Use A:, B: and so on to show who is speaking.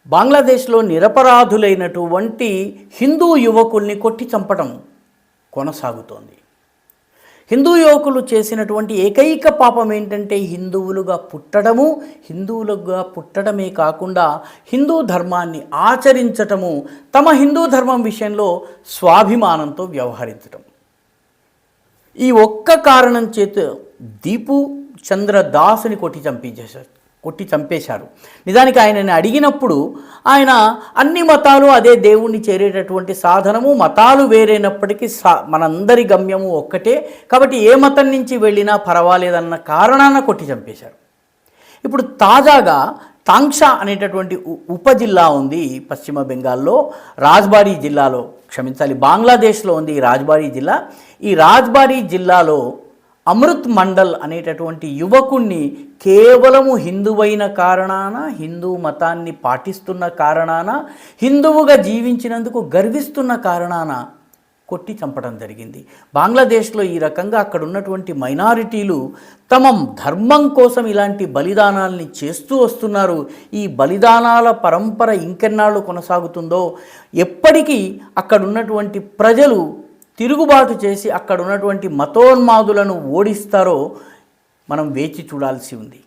A: బంగ్లాదేశ్లో నిరపరాధులైనటువంటి హిందూ యువకుల్ని కొట్టి చంపడం కొనసాగుతోంది. హిందూ యువకులు చేసినటువంటి ఏకైక పాపం ఏంటంటే హిందువులుగా పుట్టడము, హిందువులుగా పుట్టడమే కాకుండా హిందూ ధర్మాన్ని ఆచరించటము, తమ హిందూ ధర్మం విషయంలో స్వాభిమానంతో వ్యవహరించటం. ఈ ఒక్క కారణం చేత దీపు చంద్ర దాస్ని కొట్టి చంపేశారు. నిజానికి ఆయనని అడిగినప్పుడు ఆయన అన్ని మతాలు అదే దేవుణ్ణి చేరేటటువంటి సాధనము, మతాలు వేరైనప్పటికీ మనందరి గమ్యము ఒక్కటే, కాబట్టి ఏ మతం నుంచి వెళ్ళినా పర్వాలేదన్న కారణాన కొట్టి చంపేశారు. ఇప్పుడు తాజాగా తాంక్షా అనేటటువంటి ఉపజిల్లా ఉంది పశ్చిమ బెంగాల్లో, రాజ్బారీ జిల్లాలో, బంగ్లాదేశ్లో ఉంది ఈ రాజ్బారీ జిల్లా. ఈ రాజ్బారీ జిల్లాలో అమృత్ మండల్ అనేటటువంటి యువకుణ్ణి కేవలము హిందువైన కారణాన, హిందూ మతాన్ని పాటిస్తున్న కారణాన, హిందువుగా జీవించినందుకు గర్విస్తున్న కారణాన కొట్టి చంపడం జరిగింది. బంగ్లాదేశ్లో ఈ రకంగా అక్కడ ఉన్నటువంటి మైనారిటీలు తమ ధర్మం కోసం ఇలాంటి బలిదానాల్ని చేస్తూ వస్తున్నారు. ఈ బలిదానాల పరంపర ఇంకెన్నాళ్ళు కొనసాగుతుందో, ఎప్పటికీ అక్కడ ఉన్నటువంటి ప్రజలు తిరుగుబాటు చేసి అక్కడ ఉన్నటువంటి మతోన్మాదులను ఓడిస్తారో మనం వేచి చూడాల్సి ఉంది.